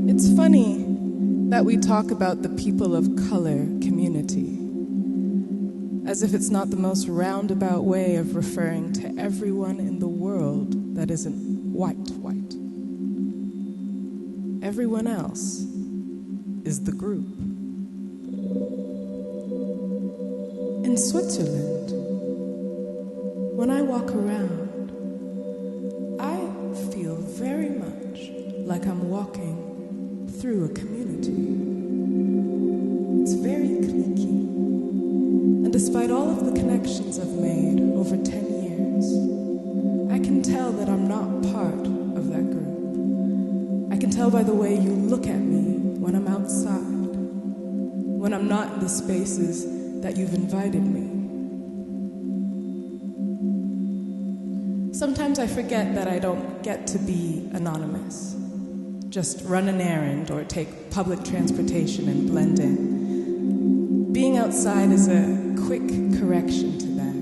It's funny that we talk about the people of color community as if it's not the most roundabout way of referring to everyone in the world that isn't white. Everyone else is the group. In Switzerland, when I walk around, I feel very much like I'm walking through a community. It's very cliquey. And despite all of the connections I've made over 10 years, I can tell that I'm not part of that group. I can tell by the way you look at me when I'm outside, when I'm not in the spaces that you've invited me. Sometimes I forget that I don't get to be anonymous. Just run an errand or take public transportation and blend in. Being outside is a quick correction to that.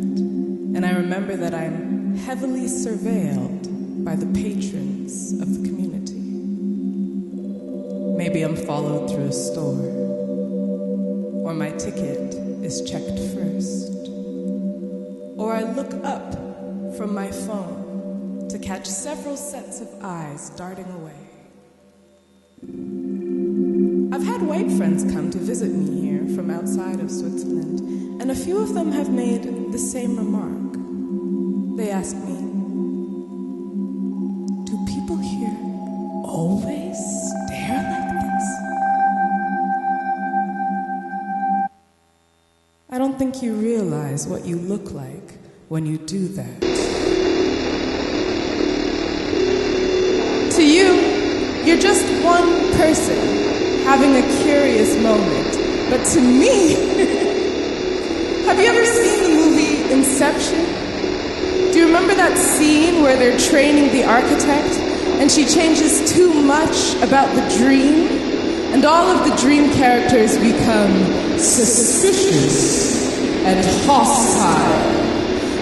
And I remember that I'm heavily surveilled by the patrons of the community. Maybe I'm followed through a store, or my ticket is checked first, or I look up from my phone to catch several sets of eyes darting away. I've had white friends come to visit me here from outside of Switzerland, and a few of them have made the same remark. They ask me, do people here always stare like this? I don't think you realize what you look like when you do that. To you, you're just one person having a curious moment. But to me, have you ever seen the movie Inception? Do you remember that scene where they're training the architect and she changes too much about the dream? And all of the dream characters become suspicious and hostile.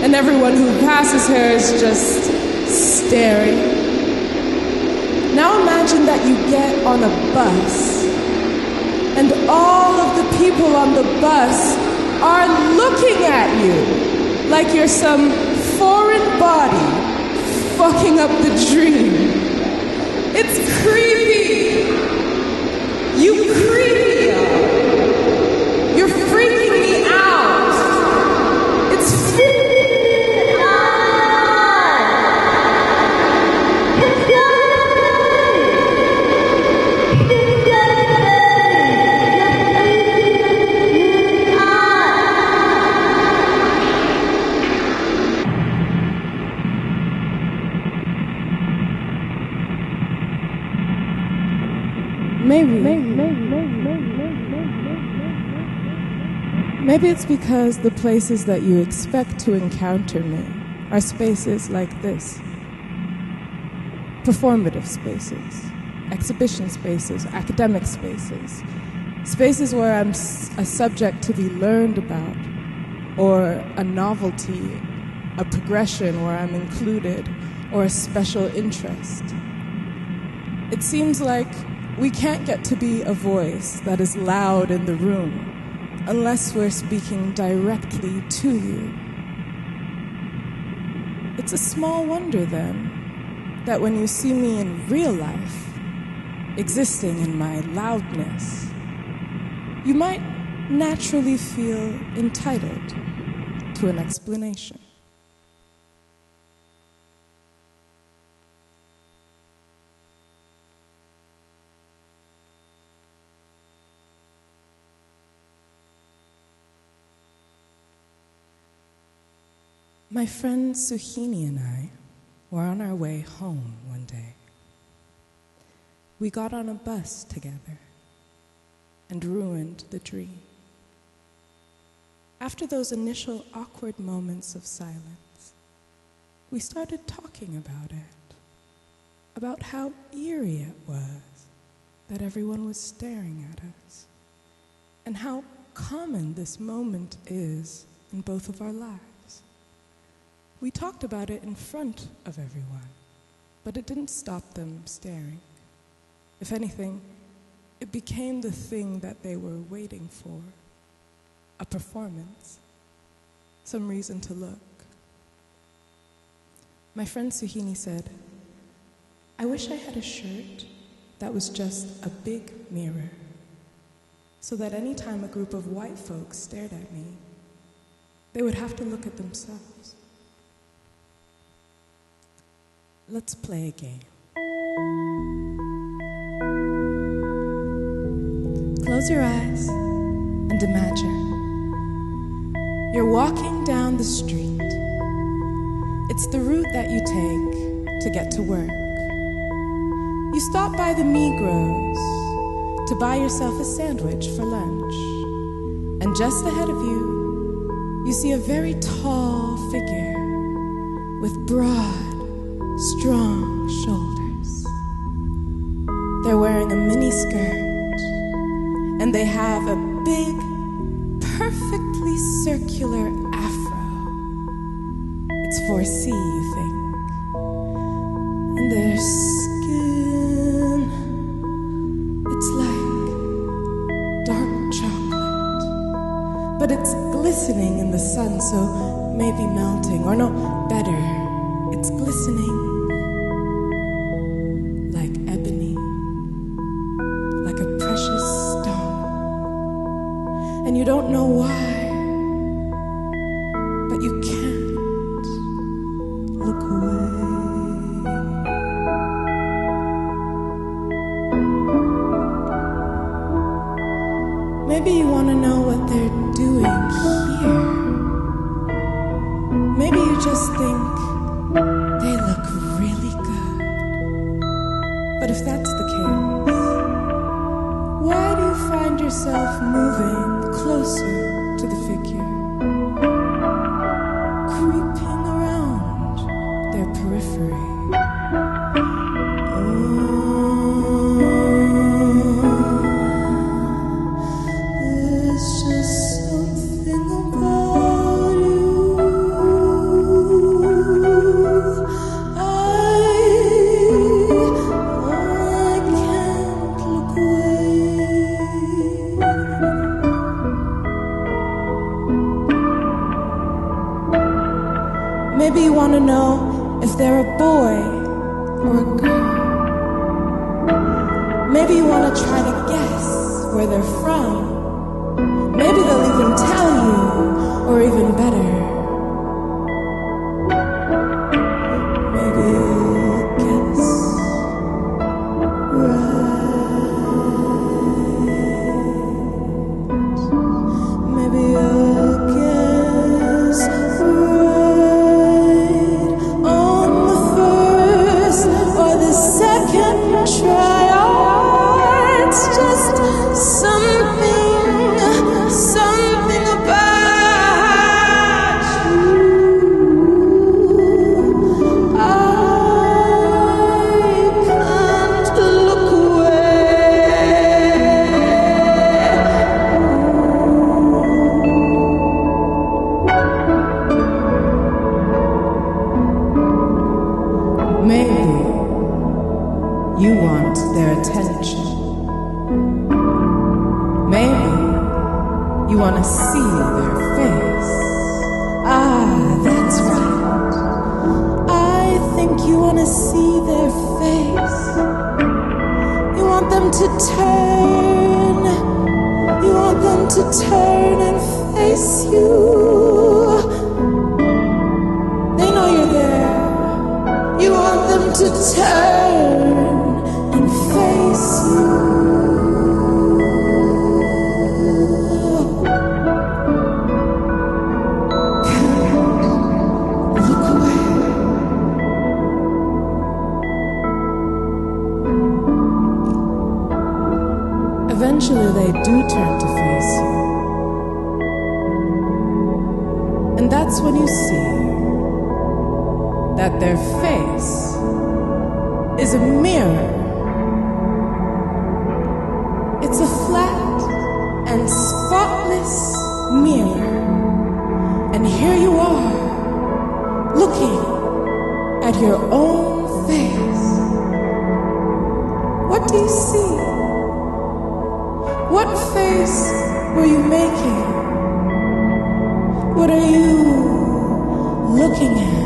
And everyone who passes her is just staring. Now imagine that you get on a bus, and all of the people on the bus are looking at you like you're some foreign body fucking up the dream. It's creepy. You creepy. You're freaking me out. It's freaking me Maybe it's because the places that you expect to encounter me are spaces like this. Performative spaces, exhibition spaces, academic spaces. Spaces where I'm a subject to be learned about, or a novelty, a progression where I'm included, or a special interest. It seems like we can't get to be a voice that is loud in the room unless we're speaking directly to you. It's a small wonder, then, that when you see me in real life, existing in my loudness, you might naturally feel entitled to an explanation. My friend Suhini and I were on our way home one day. We got on a bus together and ruined the dream. After those initial awkward moments of silence, we started talking about how eerie it was that everyone was staring at us, and how common this moment is in both of our lives. We talked about it in front of everyone, But it didn't stop them staring. If anything, it became the thing that they were waiting for. A performance. Some reason to look. My friend Suhini said, "I wish I had a shirt that was just a big mirror, so that any time a group of white folks stared at me, they would have to look at themselves." Let's play a game. Close your eyes and imagine you're walking down the street. It's the route that you take to get to work. You stop by the Migros to buy yourself a sandwich for lunch. And just ahead of you, you see a very tall figure with broad, strong shoulders. They're wearing a mini skirt, and they have a big, perfectly circular afro. It's 4C, you think. And their skin, it's like dark chocolate, but it's glistening in the sun, so maybe melting, or no, better, it's glistening like ebony, like a precious stone. And you don't know why, but you can't look away. Maybe you want to know what they're doing here. Maybe you just think they look really good. But if that's the case, why do you find yourself moving closer to the figure, creeping around their periphery? There's just something about you. I can't look away. Maybe you want to know if they're a boy or a girl. Maybe you want to try to guess where they're from. Maybe they'll even tell you, or even better, maybe you'll guess right. Maybe you'll guess right on the first or the second try. Oh, it's just something about you. I can't look away. Maybe you want their attention. Maybe you want to see their face. Ah, that's right. I think you want to see their face. You want them to turn. You want them to turn and face you. They know you're there. You want them to turn and face you. Eventually they do turn to face you. And that's when you see that their face is a mirror. It's a flat and spotless mirror. And here you are, looking at your own face. What do you see? What face were you making? What are you looking at?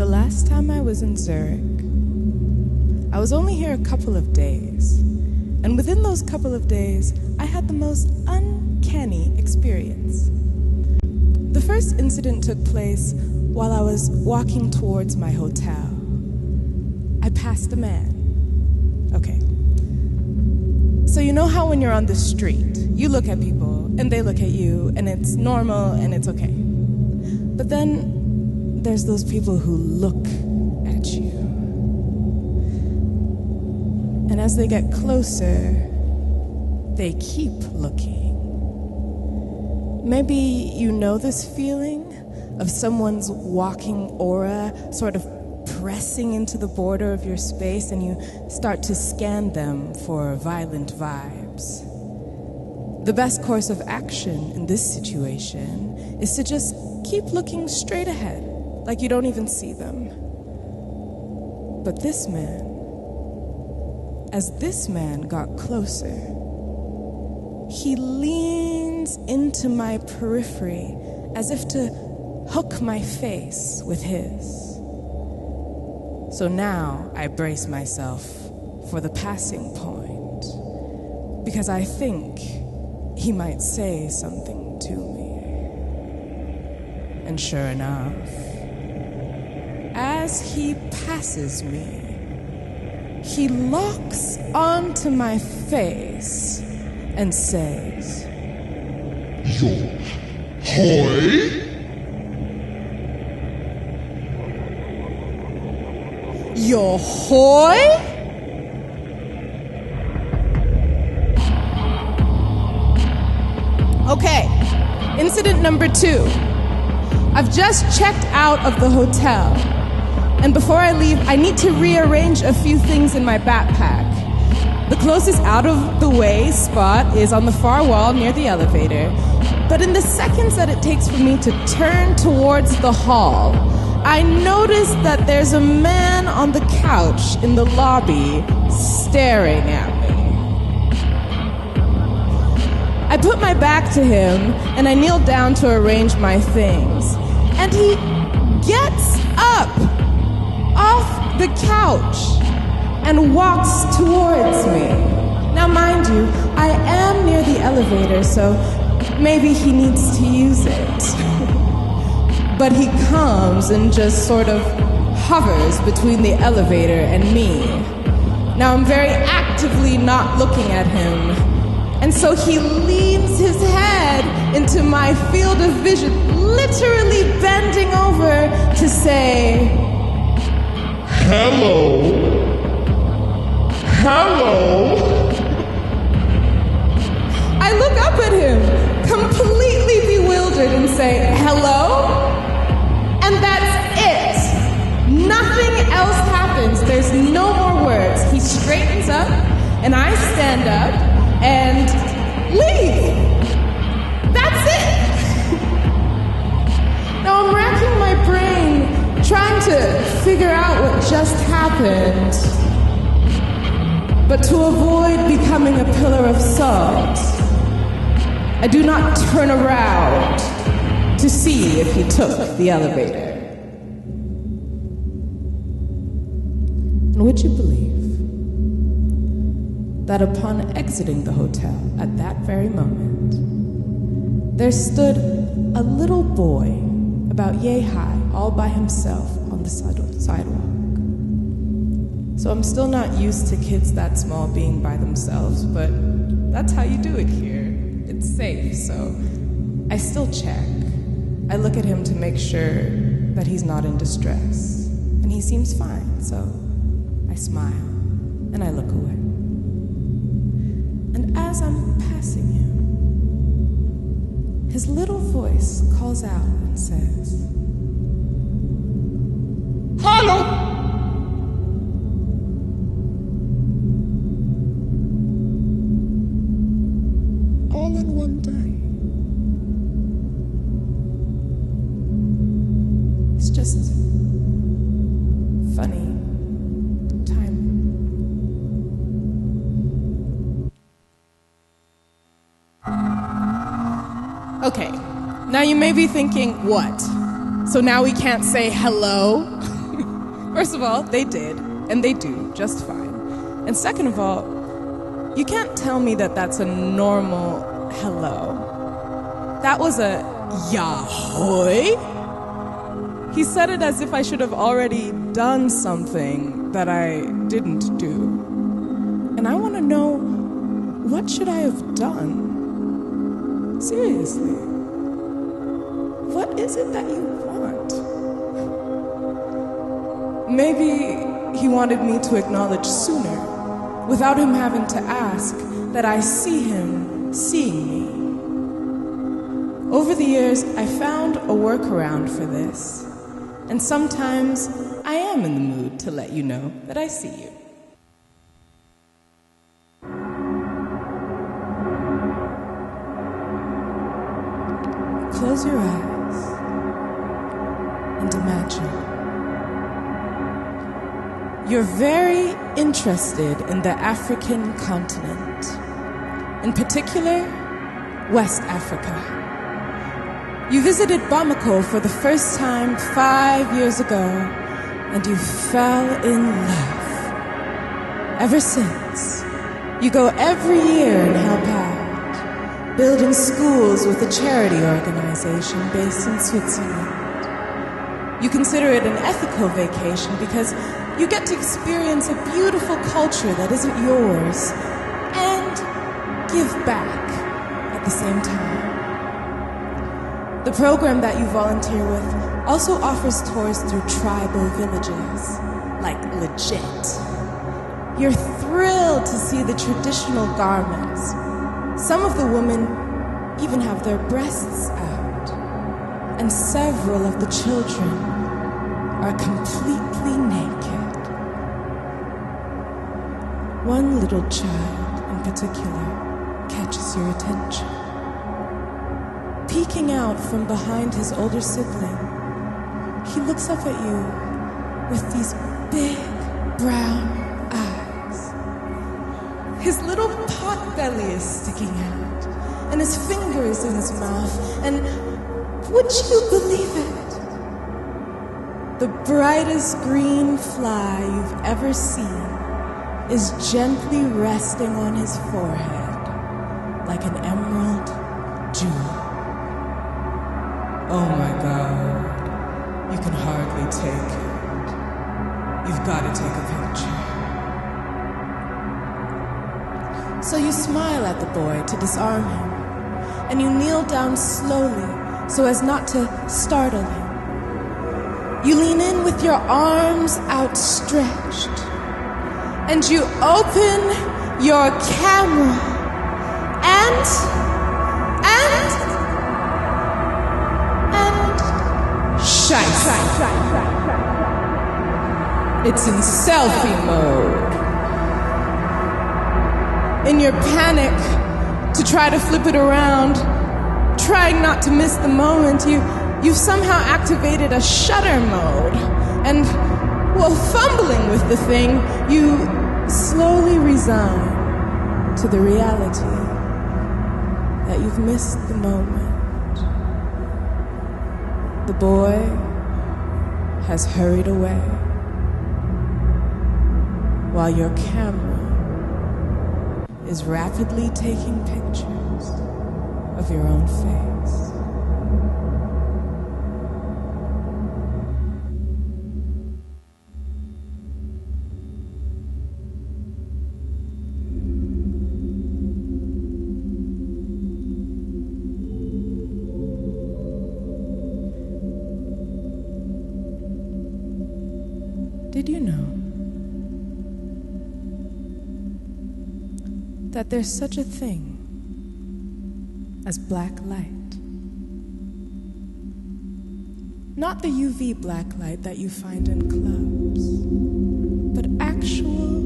Last time I was in Zurich, I was only here a couple of days, and within those couple of days, I had the most uncanny experience. The first incident took place while I was walking towards my hotel. I passed a man. Okay. So you know how when you're on the street, you look at people, and they look at you, and it's normal, and it's okay. But then there's those people who look at you. And as they get closer, they keep looking. Maybe you know this feeling of someone's walking aura sort of pressing into the border of your space, and you start to scan them for violent vibes. The best course of action in this situation is to just keep looking straight ahead, like you don't even see them. But this man, as this man got closer, he leans into my periphery as if to hook my face with his. So now I brace myself for the passing point, because I think he might say something to me. And sure enough, as he passes me, he locks onto my face and says, "Yo, hoi?" Yo, hoi? Okay, incident number 2. I've just checked out of the hotel. And before I leave, I need to rearrange a few things in my backpack. The closest out-of-the-way spot is on the far wall near the elevator. But in the seconds that it takes for me to turn towards the hall, I notice that there's a man on the couch in the lobby staring at me. I put my back to him and I kneel down to arrange my things. And he gets up off the couch and walks towards me. Now, mind you, I am near the elevator, so maybe he needs to use it. But he comes and just sort of hovers between the elevator and me. Now, I'm very actively not looking at him, and so he leans his head into my field of vision, literally bending over to say, Hello? Hello? I look up at him, completely bewildered, and say, hello? And that's it. Nothing else happens. There's no more words. He straightens up, and I stand up and leave. That's it. Now I'm racking my brain, trying to figure out what just happened. But to avoid becoming a pillar of salt, I do not turn around to see if he took the elevator. And would you believe that upon exiting the hotel at that very moment, there stood a little boy about yay high, all by himself on the sidewalk. So I'm still not used to kids that small being by themselves, but that's how you do it here. It's safe, so I still check. I look at him to make sure that he's not in distress, and he seems fine, so I smile and I look away. And as I'm passing him, his little voice calls out and says, Hello? All in one day. It's just funny timing. Okay, now you may be thinking, what? So now we can't say hello? First of all, they did, and they do just fine. And second of all, you can't tell me that that's a normal hello. That was a yahoy. He said it as if I should have already done something that I didn't do. And I want to know, what should I have done? Seriously. What is it that you want? Maybe he wanted me to acknowledge sooner, without him having to ask, that I see him seeing me. Over the years, I found a workaround for this, and sometimes I am in the mood to let you know that I see you. Close your eyes and imagine. You're very interested in the African continent, in particular, West Africa. You visited Bamako for the first time 5 years ago, and you fell in love. Ever since, you go every year and help out, building schools with a charity organization based in Switzerland. You consider it an ethical vacation because you get to experience a beautiful culture that isn't yours and give back at the same time. The program that you volunteer with also offers tours through tribal villages, like legit. You're thrilled to see the traditional garments. Some of the women even have their breasts out, and several of the children are completely naked. One little child in particular catches your attention. Peeking out from behind his older sibling, he looks up at you with these big brown eyes. His little pot belly is sticking out, and his finger is in his mouth, and would you believe it? The brightest green fly you've ever seen is gently resting on his forehead like an emerald jewel. Oh my God, you can hardly take it. You've got to take a picture. So you smile at the boy to disarm him, and you kneel down slowly so as not to startle him. You lean in with your arms outstretched, and you open your camera, and shite. It's in selfie mode. In your panic to try to flip it around, trying not to miss the moment, you've somehow activated a shutter mode. And while fumbling with the thing, you slowly resign to the reality that you've missed the moment. The boy has hurried away while your camera is rapidly taking pictures of your own face. Did you know that there's such a thing as black light? Not the UV black light that you find in clubs, but actual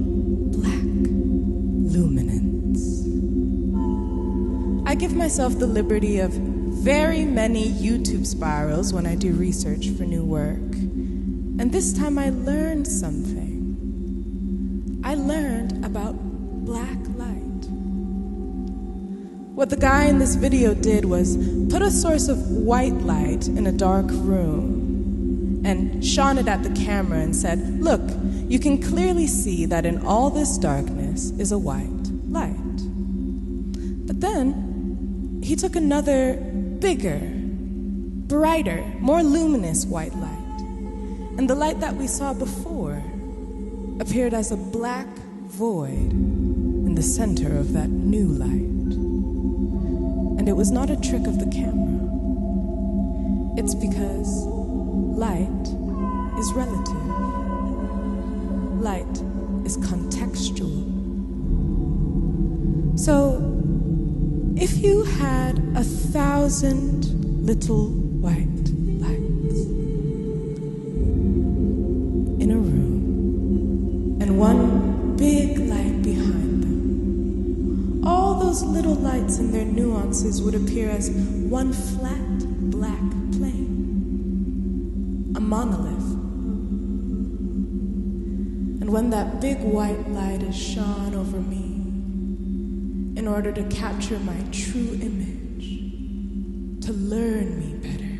black luminance. I give myself the liberty of very many YouTube spirals when I do research for new work. And this time I learned something. I learned about black light. What the guy in this video did was put a source of white light in a dark room and shone it at the camera and said, look, you can clearly see that in all this darkness is a white light. But then he took another bigger, brighter, more luminous white light. And the light that we saw before appeared as a black void in the center of that new light. And it was not a trick of the camera. It's because light is relative. Light is contextual. So, if you had 1,000 little white in a room, and one big light behind them, all those little lights and their nuances would appear as one flat black plane, a monolith. And when that big white light is shone over me, in order to capture my true image, to learn me better,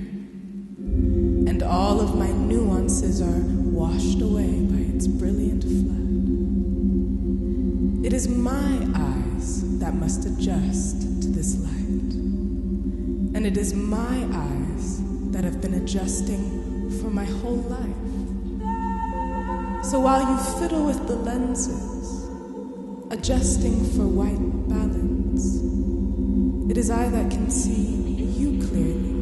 and all of my nuances are washed away by its brilliant flood. It is my eyes that must adjust to this light. And it is my eyes that have been adjusting for my whole life. So while you fiddle with the lenses, adjusting for white balance, it is I that can see you clearly.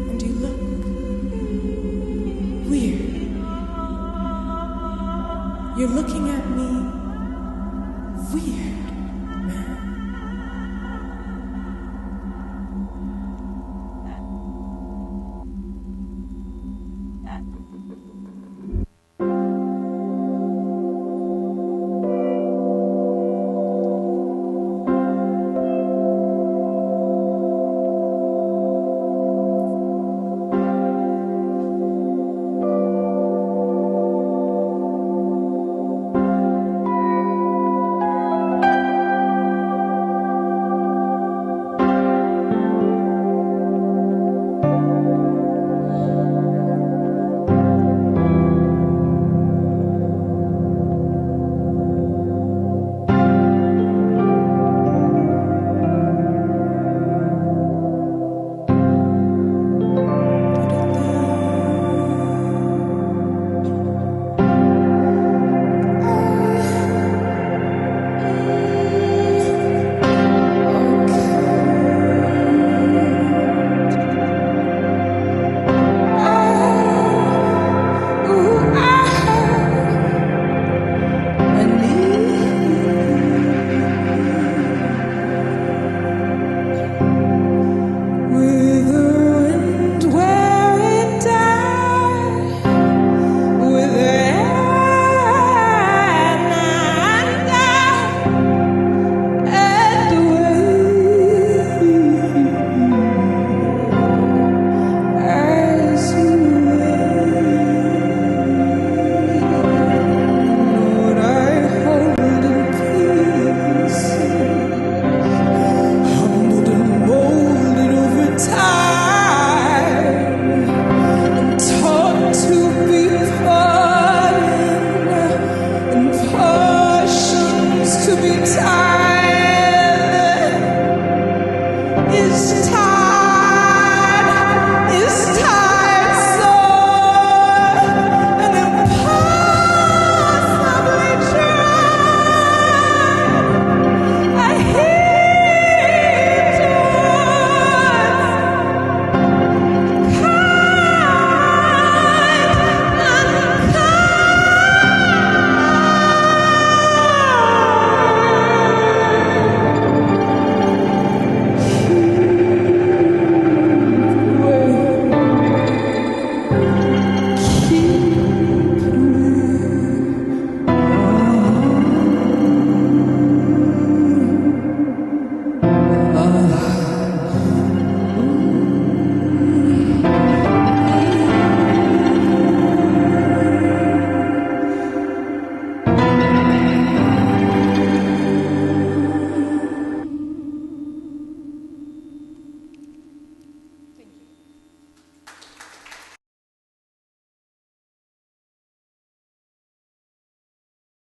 And you look weird. You're looking at me